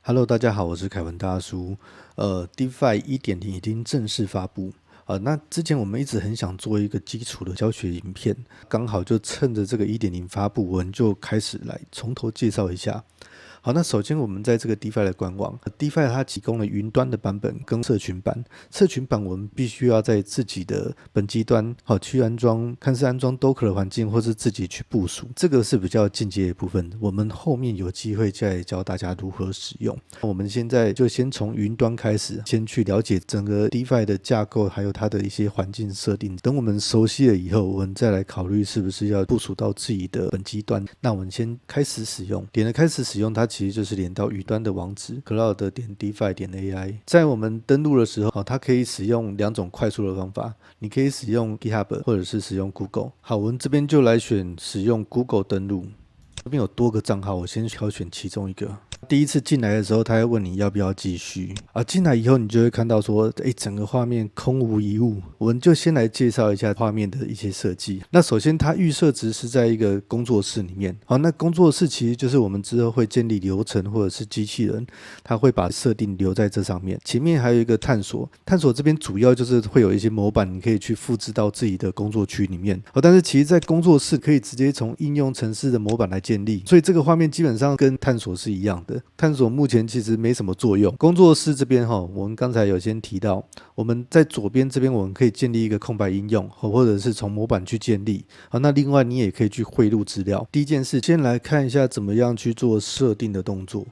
Hello，大家好，我是凯文大叔。DeFi 1.0已经正式发布。那之前我们一直很想做一个基础的教学影片，刚好就趁着这个1.0发布，我们就开始来从头介绍一下。好，那首先我们在这个 DeFi 的官网，DeFi 它提供了云端的版本跟社群版。社群版我们必须要在自己的本机端去安装，看是安装 Docker 的环境，或是自己去部署，这个是比较进阶的部分。我们后面有机会再教大家如何使用。我们现在就先从云端开始，先去了解整个 DeFi 的架构，还有它的一些环境设定。等我们熟悉了以后，我们再来考虑是不是要部署到自己的本机端。那我们先开始使用，点了开始使用，它其实就是连到云端的网址 cloud.defi.ai。在我们登录的时候，它可以使用两种快速的方法，你可以使用 GitHub 或者是使用 Google。好，我们这边就来选使用 Google 登录。这边有多个账号，我先挑选其中一个。第一次进来的时候，他会问你要不要继续进来以后，你就会看到说，整个画面空无一物。我们就先来介绍一下画面的一些设计。那首先，它预设值是在一个工作室里面。好，那工作室其实就是我们之后会建立流程或者是机器人，它会把设定留在这上面。前面还有一个探索，探索这边主要就是会有一些模板，你可以去复制到自己的工作区里面。但是其实在工作室可以直接从应用程式的模板来建立，所以这个画面基本上跟探索是一样的。探索目前其实没什么作用。工作室这边我们刚才有先提到，我们在左边这边我们可以建立一个空白应用，或者是从模板去建立。好，那另外你也可以去汇入资料。第一件事，先来看一下怎么样去做设定的动作。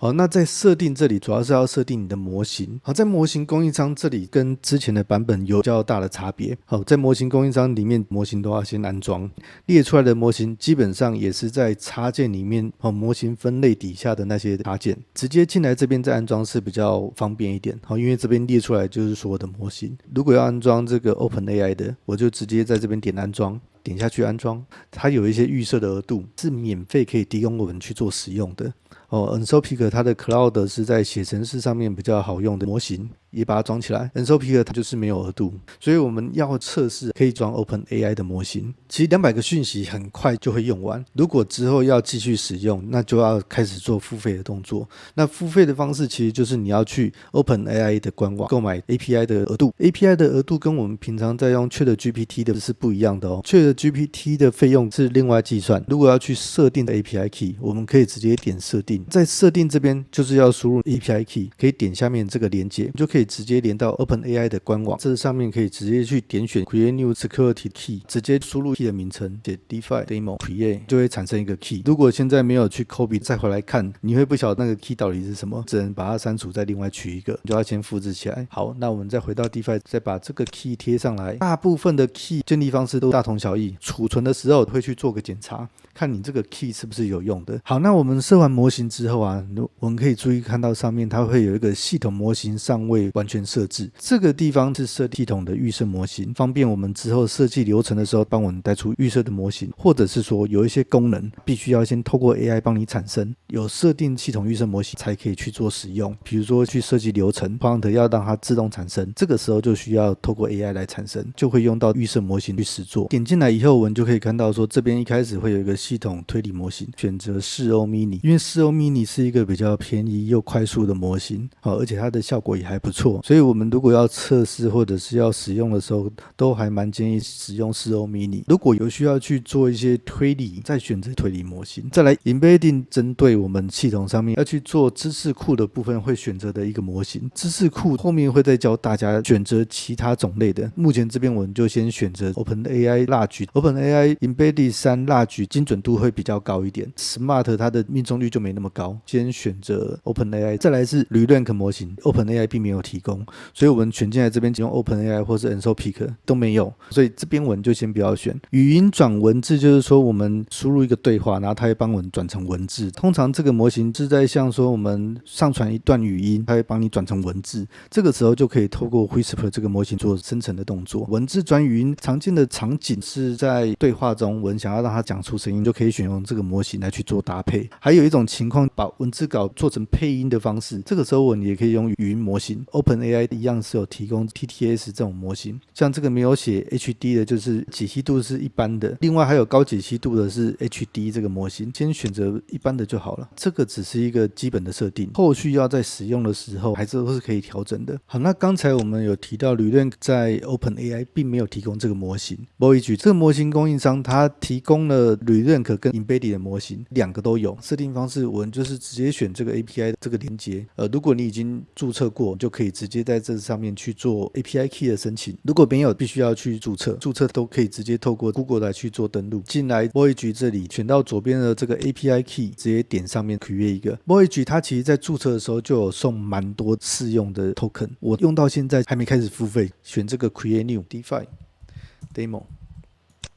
好，那在设定这里主要是要设定你的模型。好，在模型供应商这里跟之前的版本有比较大的差别。好，在模型供应商里面，模型都要先安装，列出来的模型基本上也是在插件里面模型分类底下的那些插件，直接进来这边再安装是比较方便一点。好，因为这边列出来就是所有的模型。如果要安装这个 OpenAI 的，我就直接在这边点安装。点下去安装，它有一些预设的额度是免费可以提供我们去做使用的。Anthropic 它的 Cloud 是在写程式上面比较好用的模型，也把它装起来。Anthropic 它就是没有额度，所以我们要测试可以装 OpenAI 的模型。其实200个讯息很快就会用完，如果之后要继续使用，那就要开始做付费的动作。那付费的方式其实就是你要去 OpenAI 的官网购买 API 的额度。API 的额度跟我们平常在用 ChatGPT 的是不一样的哦。ChatGPT 的费用是另外计算。如果要去设定的 API key， 我们可以直接点设定。在设定这边就是要输入 API key， 可以点下面这个连结，就可以直接连到 OpenAI 的官网。这上面可以直接去点选 Create New Security Key， 直接输入 key 的名称，写 DeFi Demo Create 就会产生一个 key。如果现在没有去 copy 再回来看，你会不晓得那个 key 到底是什么，只能把它删除，再另外取一个，你就要先复制起来。好，那我们再回到 DeFi， 再把这个 key 贴上来。大部分的 key 建立方式都大同小异，储存的时候会去做个检查，看你这个 key 是不是有用的。好，那我们设完模型之后我们可以注意看到上面它会有一个系统模型尚未完全设置，这个地方是设系统的预设模型，方便我们之后设计流程的时候帮我们带出预设的模型，或者是说有一些功能必须要先透过 AI 帮你产生，有设定系统预设模型才可以去做使用。比如说去设计流程 prompt 要让它自动产生，这个时候就需要透过 AI 来产生，就会用到预设模型去实做。点进来以后，我们就可以看到说这边一开始会有一个系统推理模型，选择4O mini， 因为4O mini是一个比较便宜又快速的模型，而且它的效果也还不错，所以我们如果要测试或者是要使用的时候，都还蛮建议使用4O mini。如果有需要去做一些推理，再选择推理模型。再来 embedding， 针对我们系统上面要去做知识库的部分会选择的一个模型。知识库后面会再教大家选择其他种类的，目前这边我们就先选择 OpenAI Large。OpenAI Embedded 3 Large 精准度会比较高一点， Smart 它的命中率就没那么高，先选择 OpenAI。 再来是 Rerank 模型， OpenAI 并没有提供，所以我们选进来这边只用 OpenAI 或是 Anthropic 都没有，所以这边我们就先不要选。语音转文字就是说我们输入一个对话，然后它会帮我们转成文字。通常这个模型是在像说我们上传一段语音，它会帮你转成文字，这个时候就可以透过 Whisper 这个模型做生成的动作。文字转语音常见的场景是在对话中，我们想要让它讲出声音，就可以选用这个模型来去做搭配。还有一种情况，把文字稿做成配音的方式，这个时候我们也可以用语音模型 OpenAI 一样是有提供 TTS 这种模型，像这个没有写 HD 的就是解析度是一般的，另外还有高解析度的是 HD 这个模型，先选择一般的就好了。这个只是一个基本的设定，后续要在使用的时候还是都是可以调整的。好，那刚才我们有提到Rerank在 OpenAI 并没有提供这个模型 Voyage 这个模型供应商它提供了 Rerank 跟 Embedded 的模型，两个都有。设定方式我们就是直接选这个 API 这个连接，如果你已经注册过，就可以直接在这上面去做 API key 的申请，如果没有必须要去注册都可以直接透过 Google 来去做登录。进来 Voyage 这里选到左边的这个 API key， 直接点上面 create 一个 Voyage， 它其实在注册的时候就有送蛮多试用的 token， 我用到现在还没开始付费，选这个 create new DeFi demo。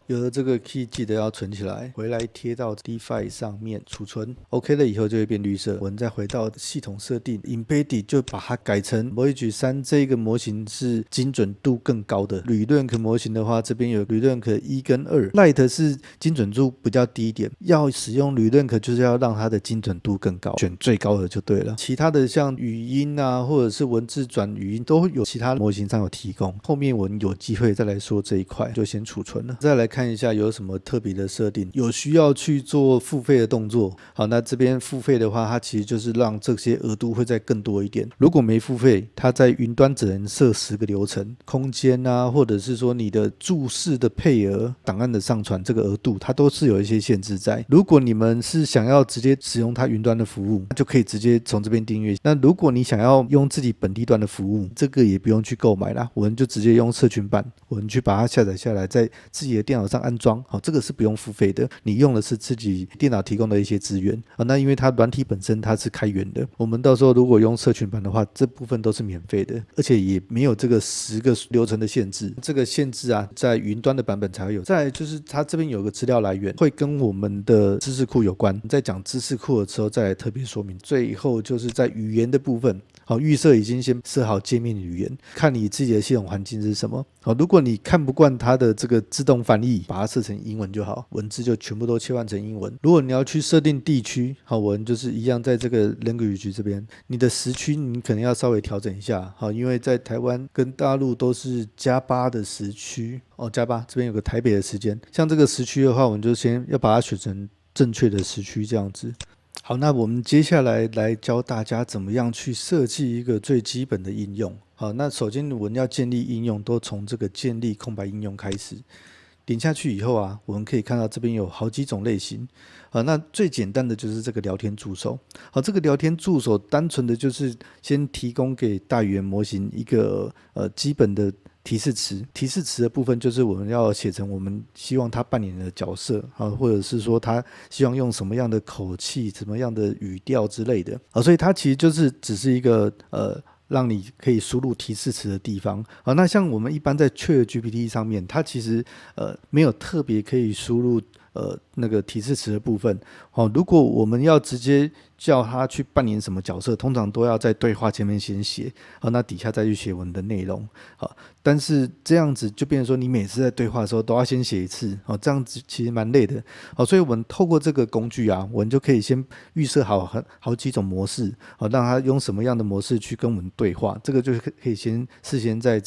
有了这个 key 记得要存起来，回来贴到 DeFi 上面储存 OK 了以后就会变绿色。我们再回到系统设定 Embedded 就把它改成 Voyage 3这个模型是精准度更高的。Rerank 模型的话，这边有 Rerank 1跟2， Lite 是精准度比较低一点，要使用 Rerank 就是要让它的精准度更高，选最高的就对了。其他的像语音啊或者是文字转语音都有其他模型上有提供，后面我们有机会再来说这一块，就先储存了。再来看一下有什么特别的设定，有需要去做付费的动作。好，那这边付费的话，它其实就是让这些额度会再更多一点。如果没付费，它在云端只能设10个流程，空间啊，或者是说你的注释的配额、档案的上传这个额度，它都是有一些限制在。如果你们是想要直接使用它云端的服务，就可以直接从这边订阅。那如果你想要用自己本地端的服务，这个也不用去购买啦，我们就直接用社群版，我们去把它下载下来，在自己的电脑上安装。好，这个是不用付费的，你用的是自己电脑提供的一些资源啊。那因为它软体本身它是开源的，我们到时候如果用社群版的话，这部分都是免费的，而且也没有这个10个流程的限制。这个限制啊，在云端的版本才会有。再来就是它这边有个资料来源，会跟我们的知识库有关。在讲知识库的时候再来特别说明。最后就是在语言的部分。好，预设已经先设好界面语言，看你自己的系统环境是什么。好，如果你看不惯它的这个自动翻译，把它设成英文就好，文字就全部都切换成英文。如果你要去设定地区，好，我们就是一样在这个 language 这边，你的时区你可能要稍微调整一下。好，因为在台湾跟大陆都是+8的时区哦，+8这边有个台北的时间，像这个时区的话，我们就先要把它选成正确的时区这样子。好，那我们接下来教大家怎么样去设计一个最基本的应用。好，那首先我们要建立应用，都从这个建立空白应用开始。点下去以后啊，我们可以看到这边有好几种类型。那最简单的就是这个聊天助手。好，这个聊天助手单纯的就是先提供给大语言模型一个基本的提示词，提示词的部分就是我们要写成我们希望他扮演的角色，或者是说他希望用什么样的口气、什么样的语调之类的。所以它其实就是只是一个让你可以输入提示词的地方。好，那像我们一般在 ChatGPT 上面，它其实没有特别可以输入那个提示词的部分。好，如果我们要直接叫他去扮演什么角色，通常都要在对话前面先写，好，那底下再去写我们的内容。好，但是这样子就变成说你每次在对话的时候都要先写一次，好，这样子其实蛮累的。好，所以我们透过这个工具啊，我们就可以先预设好几种模式，好，让他用什么样的模式去跟我们对话，这个就是可以事先在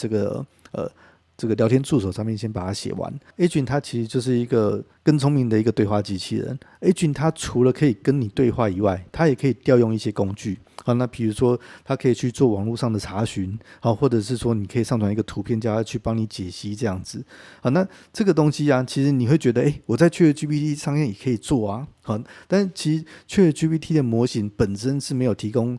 这个聊天助手上面先把它写完。Agent 它其实就是一个更聪明的一个对话机器人。Agent 它除了可以跟你对话以外，它也可以调用一些工具。好，那比如说它可以去做网络上的查询，好，或者是说你可以上传一个图片叫它去帮你解析这样子。好，那这个东西啊，其实你会觉得我在 ChatGPT 上面也可以做啊。好，但是其实 ChatGPT 的模型本身是没有提供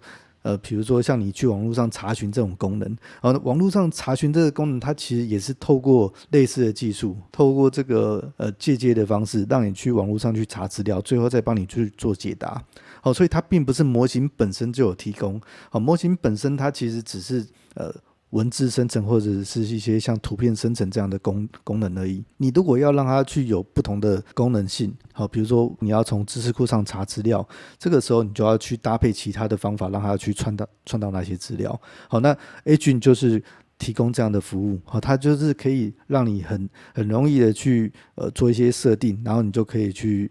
比如说像你去网络上查询这种功能，网络上查询这个功能，它其实也是透过类似的技术，透过这个借鉴的方式，让你去网络上去查资料，最后再帮你去做解答。好，所以它并不是模型本身就有提供。好，模型本身它其实只是文字生成或者是一些像图片生成这样的功能而已。你如果要让它去有不同的功能性，好，比如说你要从知识库上查资料，这个时候你就要去搭配其他的方法，让它去串到那些资料。好，那 Agent 就是提供这样的服务，好，它就是可以让你很容易的去做一些设定，然后你就可以去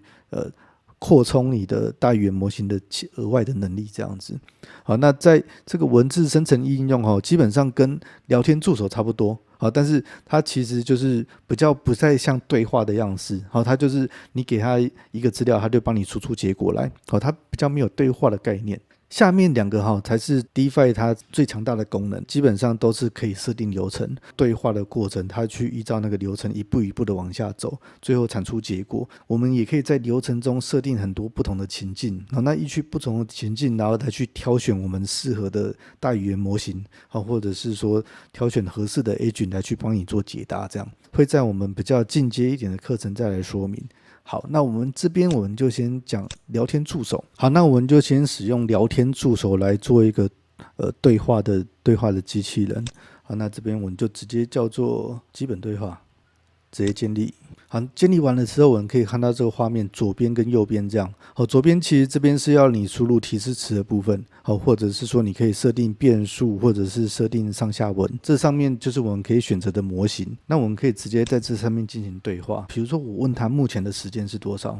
扩充你的大语言模型的额外的能力这样子。好，那在这个文字生成应用基本上跟聊天助手差不多。好，但是它其实就是比较不再像对话的样式。好，它就是你给它一个资料，它就帮你输出结果来。好，它比较没有对话的概念。下面两个才是 DeFi 它最强大的功能，基本上都是可以设定流程，对话的过程，它去依照那个流程一步一步的往下走，最后产出结果。我们也可以在流程中设定很多不同的情境，那依据不同的情境，然后来去挑选我们适合的大语言模型，或者是说挑选合适的 agent 来去帮你做解答，这样会在我们比较进阶一点的课程再来说明。好，那我们这边我们就先讲聊天助手。好，那我们就先使用聊天助手来做一个对话的机器人。好，那这边我们就直接叫做基本对话，直接建立。好，建立完了之后，我们可以看到这个画面左边跟右边这样。好，左边其实这边是要你输入提示词的部分，好，或者是说你可以设定变数，或者是设定上下文。这上面就是我们可以选择的模型。那我们可以直接在这上面进行对话。比如说我问他目前的时间是多少，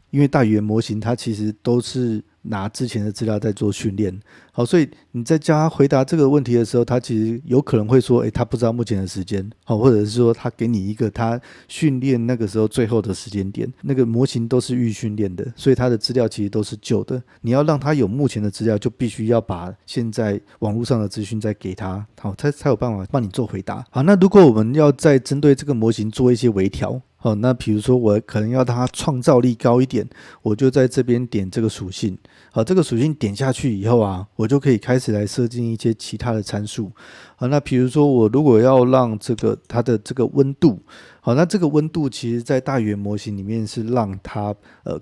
因为大语言模型它其实都是拿之前的资料在做训练。好，所以你在叫他回答这个问题的时候，他其实有可能会说他不知道目前的时间，好，或者是说他给你一个他训练那个时候最后的时间点，那个模型都是预训练的，所以他的资料其实都是旧的。你要让他有目前的资料，就必须要把现在网络上的资讯再给他，好，他才有办法帮你做回答。好，那如果我们要再针对这个模型做一些微调，好，那比如说我可能要让它创造力高一点，我就在这边点这个属性。好，这个属性点下去以后我就可以开始来设定一些其他的参数。好，那比如说我如果要让它的这个温度，好，那这个温度其实在大语言模型里面是让它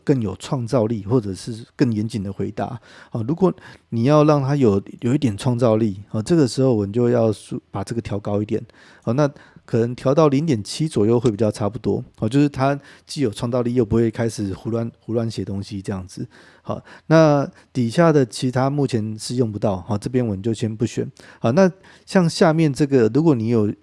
更有创造力，或者是更严谨的回答。好，如果你要让它有一点创造力，好，这个时候我们就要把这个调高一点。好，那可能调到 0.7 左右会比较差不多。好，就是它既有创造力又不会开始胡乱写东西这样子。好，那底下的其他目前是用不到，好，这边我们就先不选。好，那像下面这个，如果你有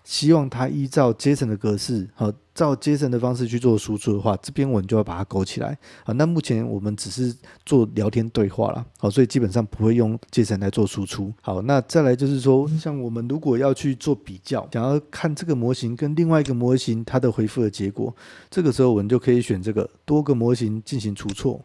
希望它依照 JSON 的格式，好，照 JSON 的方式去做输出的话，这边我们就要把它勾起来。好，那目前我们只是做聊天对话啦，好，所以基本上不会用 JSON 来做输出。好，那再来就是说，像我们如果要去做比较，想要看这个模型跟另外一个模型它的回复的结果，这个时候我们就可以选这个多个模型进行除错。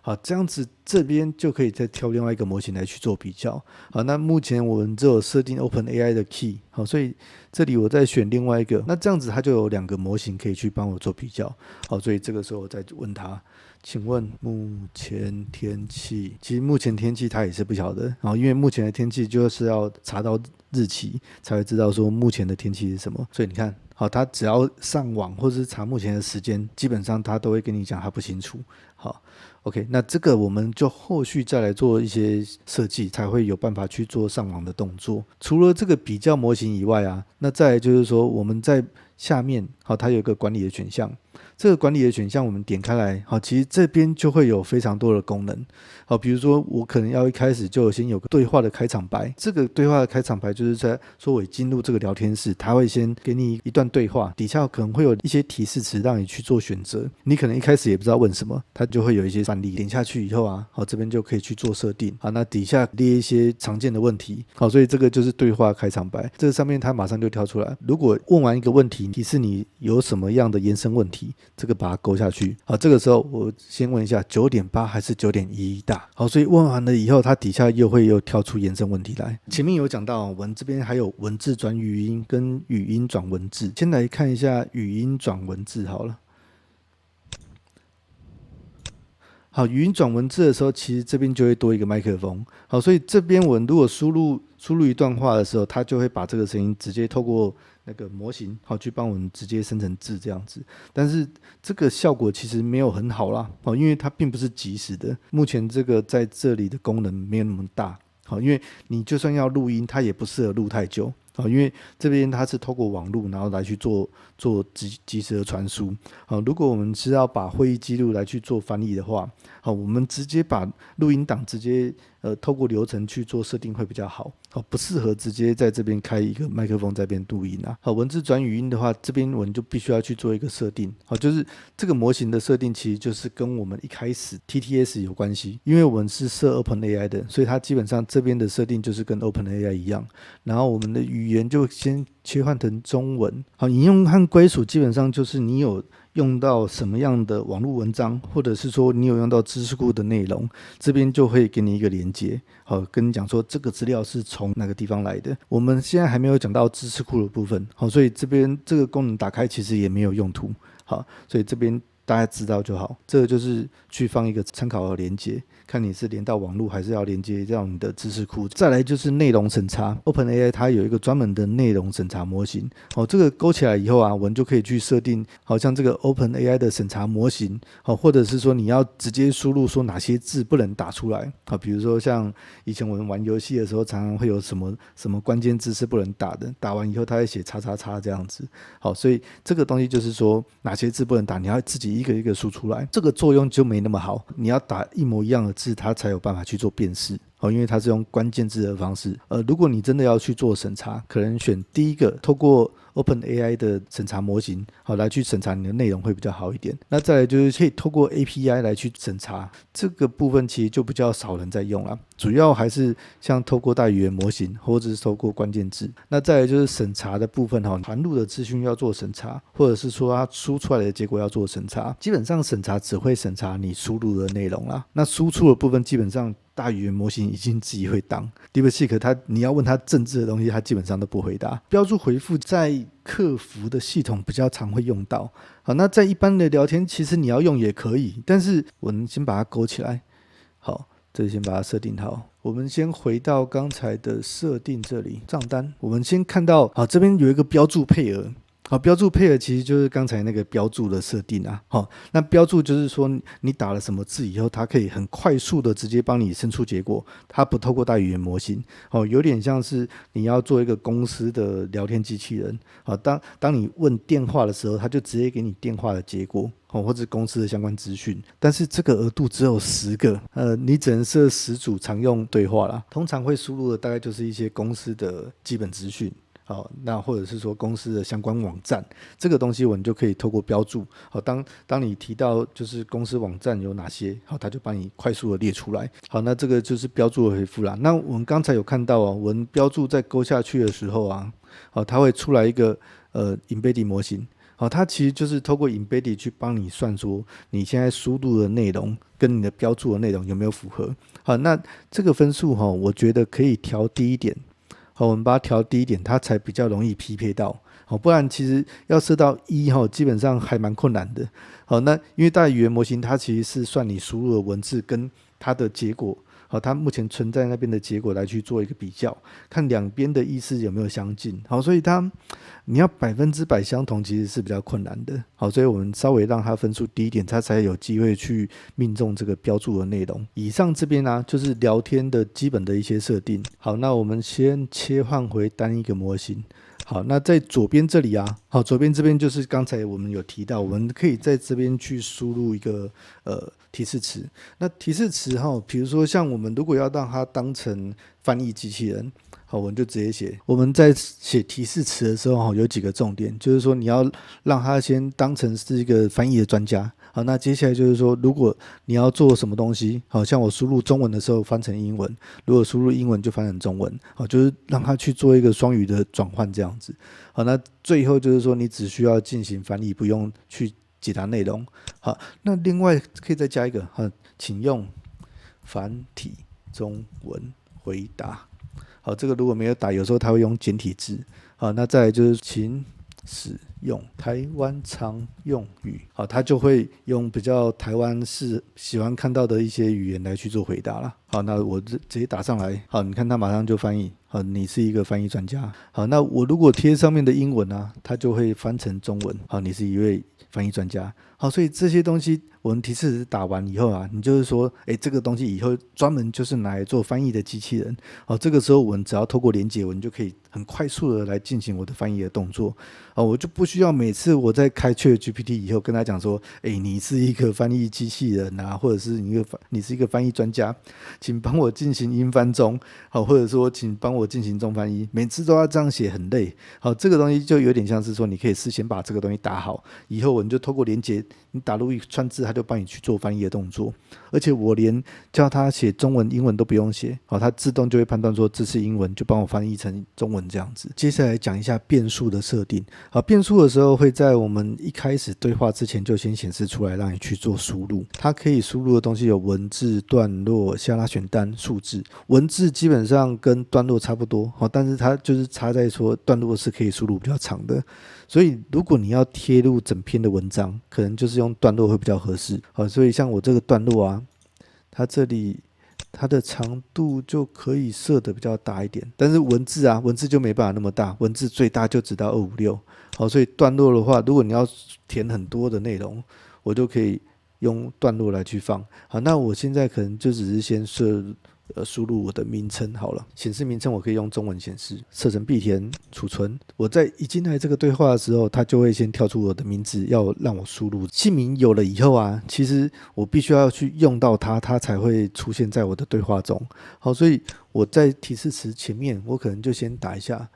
好，这样子这边就可以再挑另外一个模型来去做比较。好，那目前我们只有设定 OpenAI 的 key， 好，所以这里我再选另外一个，那这样子它就有2个模型可以去帮我做比较。好，所以这个时候我再问他，请问目前天气？其实目前天气他也是不晓得，因为目前的天气就是要查到日期才会知道说目前的天气是什么。所以你看，好，他只要上网或者是查目前的时间，基本上他都会跟你讲他不清楚。好 ，OK， 那这个我们就后续再来做一些设计，才会有办法去做上网的动作。除了这个比较模型以外那再来就是说我们在下面，好，它有一个管理的选项。这个管理的选项我们点开来，好，其实这边就会有非常多的功能。好，比如说我可能要一开始就先有个对话的开场白，这个对话的开场白就是在说我进入这个聊天室，他会先给你一段对话，底下可能会有一些提示词让你去做选择，你可能一开始也不知道问什么，它就会有一些范例，点下去以后好，这边就可以去做设定。好，那底下列一些常见的问题。好，所以这个就是对话开场白，这个上面它马上就跳出来，如果问完一个问题，提示你有什么样的延伸问题，这个把它勾下去。好，这个时候我先问一下 9.8 还是 9.11 大。好，所以问完了以后，它底下又跳出延伸问题来。前面有讲到我们这边还有文字转语音跟语音转文字，先来看一下语音转文字好了。好，语音转文字的时候，其实这边就会多一个麦克风。好，所以这边我们如果输入一段话的时候，它就会把这个声音直接透过那个模型，好，去帮我们直接生成字这样子。但是这个效果其实没有很好啦，好，因为它并不是即时的。目前这个在这里的功能没有那么大。好，因为你就算要录音，它也不适合录太久。好，因为这边它是透过网络，然后来去做即时的传输。好，如果我们是要把会议记录来去做翻译的话，好，我们直接把录音档直接透过流程去做设定会比较好，不适合直接在这边开一个麦克风在这边录音啊。文字转语音的话，这边我们就必须要去做一个设定，就是这个模型的设定其实就是跟我们一开始 TTS 有关系，因为我们是设 OpenAI 的，所以它基本上这边的设定就是跟 OpenAI 一样，然后我们的语言就先切换成中文。好，引用和归属基本上就是你有用到什么样的网络文章，或者是说你有用到知识库的内容，这边就会给你一个连接，好，跟你讲说这个资料是从哪个地方来的。我们现在还没有讲到知识库的部分，好，所以这边这个功能打开其实也没有用途，好，所以这边大家知道就好。这个就是去放一个参考的连接，看你是连到网络还是要连接到你的知识库。再来就是内容审查 ，OpenAI 它有一个专门的内容审查模型。这个勾起来以后啊，我们就可以去设定，好像这个 OpenAI 的审查模型，或者是说你要直接输入说哪些字不能打出来。比如说像以前我们玩游戏的时候，常常会有什么关键字是不能打的，打完以后它会写叉叉叉这样子。好，所以这个东西就是说哪些字不能打，你要自己一个一个输出来，这个作用就没那么好。你要打一模一样的字，它才有办法去做辨识。因为它是用关键字的方式。如果你真的要去做审查，可能选第一个透过 OpenAI 的审查模型，好来去审查你的内容会比较好一点。那再来就是可以透过 API 来去审查，这个部分其实就比较少人在用了，主要还是像透过大语言模型或者是透过关键字。那再来就是审查的部分，传入的资讯要做审查，或者是说它输出来的结果要做审查。基本上审查只会审查你输入的内容啦，那输出的部分基本上大语言模型已经自己会当 DeepSeek， 你要问他政治的东西，他基本上都不回答。标注回复在客服的系统比较常会用到。好，那在一般的聊天，其实你要用也可以，但是我们先把它勾起来。好，这里先把它设定好。我们先回到刚才的设定这里，账单，我们先看到，好，这边有一个标注配额。好，标注配额其实就是刚才那个标注的设定啊。好，那标注就是说你打了什么字以后，它可以很快速的直接帮你生出结果，它不透过大语言模型。好，有点像是你要做一个公司的聊天机器人。好，当你问电话的时候，它就直接给你电话的结果。或者公司的相关资讯，但是这个额度只有10个，你只能设10组常用对话啦。通常会输入的大概就是一些公司的基本资讯。好，那或者是说公司的相关网站，这个东西我们就可以透过标注。好，当你提到就是公司网站有哪些，好，它就帮你快速的列出来。好，那这个就是标注的回复啦。那我们刚才有看到我们标注在勾下去的时候啊，好，它会出来一个embedding 模型。好，它其实就是透过 embedding 去帮你算说你现在输入的内容跟你的标注的内容有没有符合。好，那这个分数我觉得可以调低一点。好，我们把它调低一点，它才比较容易匹配到。好，不然其实要设到1，基本上还蛮困难的。好，那因为大语言模型它其实是算你输入的文字跟它的结果。好，它目前存在那边的结果来去做一个比较，看两边的意思有没有相近。好，所以你要100%相同其实是比较困难的。好，所以我们稍微让它分数低一点，它才有机会去命中这个标注的内容。以上这边啊，就是聊天的基本的一些设定。好，那我们先切换回单一个模型。好，那在左边这里啊，好，左边这边就是刚才我们有提到，我们可以在这边去输入一个提示词。那提示词比如说像我们如果要让它当成翻译机器人，好，我们就直接写。我们在写提示词的时候有几个重点，就是说你要让它先当成是一个翻译的专家。好，那接下来就是说，如果你要做什么东西，好像我输入中文的时候翻成英文，如果输入英文就翻成中文，好，就是让它去做一个双语的转换这样子。好，那最后就是说，你只需要进行翻译，不用去解答内容。好，那另外可以再加一个，请用繁体中文回答。好，这个如果没有打，有时候它会用简体字。好，那再来就是请使用台湾常用语。好，它就会用比较台湾是喜欢看到的一些语言来去做回答啦。好，那我直接打上来。好，你看它马上就翻译。好，你是一个翻译专家。好，那我如果贴上面的英文啊，它就会翻成中文。好，你是一位翻译专家。好，所以这些东西我们提示打完以后啊，你就是说，这个东西以后专门就是拿来做翻译的机器人。好，这个时候我们只要透过连结，我们就可以很快速的来进行我的翻译的动作。好，我就不需要每次我在开ChatGPT以后跟他讲说，你是一个翻译机器人啊，或者是你是一个翻译专家，请帮我进行英翻中，好，或者说请帮我进行中翻译，每次都要这样写很累。好，这个东西就有点像是说，你可以事先把这个东西打好，以后我们就透过连结，你打入一串字，它就帮你去做翻译的动作。而且我连叫他写中文、英文都不用写，好，它自动就会判断说这是英文，就帮我翻译成中文这样子。接下来讲一下变数的设定。好，变数的时候会在我们一开始对话之前就先显示出来，让你去做输入。它可以输入的东西有文字、段落、下拉选单、数字。文字基本上跟段落差不多，但是它就是差在说段落是可以输入比较长的。所以如果你要贴入整篇的文章，可能就是用段落会比较合适。好，所以像我这个段落啊，它这里它的长度就可以设得比较大一点，但是文字就没办法那么大，文字最大就只到256。好，所以段落的话，如果你要填很多的内容，我就可以用段落来去放。好，那我现在可能就只是先输入我的名称好了，显示名称我可以用中文显示，设成必填储存。我在一进来这个对话的时候，它就会先跳出我的名字，要让我输入。姓名有了以后啊，其实我必须要去用到它，它才会出现在我的对话中。好，所以我在提示词前面，我可能就先打一下。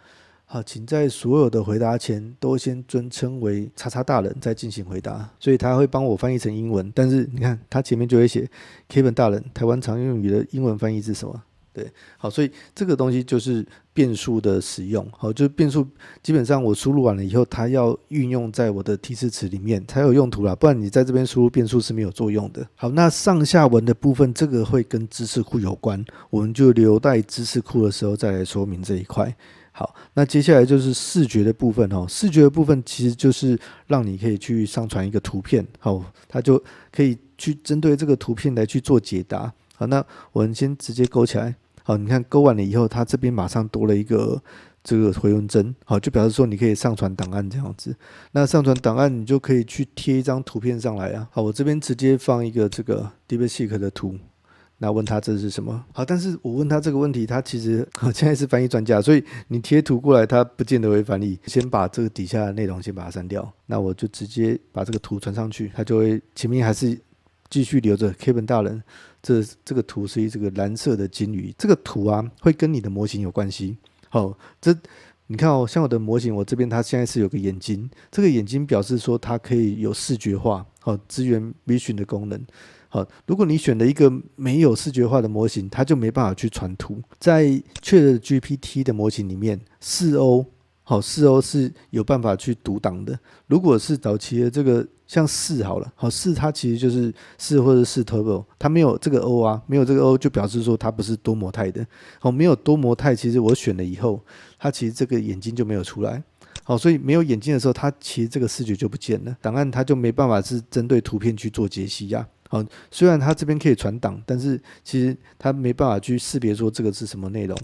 好，请在所有的回答前都先尊称为叉叉大人，再进行回答。所以他会帮我翻译成英文，但是你看他前面就会写 Kevin 大人，台湾常用语的英文翻译是什么？对，好，所以这个东西就是变数的使用。好，就是变数基本上我输入完了以后，它要运用在我的提示词里面才有用途啦，不然你在这边输入变数是没有作用的。好，那上下文的部分，这个会跟知识库有关，我们就留待知识库的时候再来说明这一块。好，那接下来就是视觉的部分哦。视觉的部分其实就是让你可以去上传一个图片，好，它就可以去针对这个图片来去做解答。好，那我们先直接勾起来。好，你看勾完了以后，它这边马上多了一个这个回文针，好，就表示说你可以上传档案这样子。那上传档案，你就可以去贴一张图片上来啊。好，我这边直接放一个这个 DeepSeek 的图。那问他这是什么？好，但是我问他这个问题，他其实现在是翻译专家，所以你贴图过来，他不见得会翻译。先把这个底下的内容先把它删掉，那我就直接把这个图传上去，他就会前面还是继续留着 Kevin 大人。这个图是这个蓝色的金鱼，这个图啊会跟你的模型有关系。好，你看哦，像我的模型，我这边它现在是有个眼睛，这个眼睛表示说它可以有视觉化，好，支援 Vision 的功能。好，如果你选了一个没有视觉化的模型，它就没办法去传图。在 ChatGPT 的模型里面，4O 好，4O 是有办法去读档的。如果是早期的这个像4好了，好4它其实就是4或者4 Turbo， 它没有这个 O 啊，没有这个 O 就表示说它不是多模态的。好，没有多模态，其实我选了以后，它其实这个眼睛就没有出来。好，所以没有眼睛的时候，它其实这个视觉就不见了，档案它就没办法是针对图片去做解析呀。好，虽然它这边可以传档，但是其实它没办法去识别说这个是什么内容。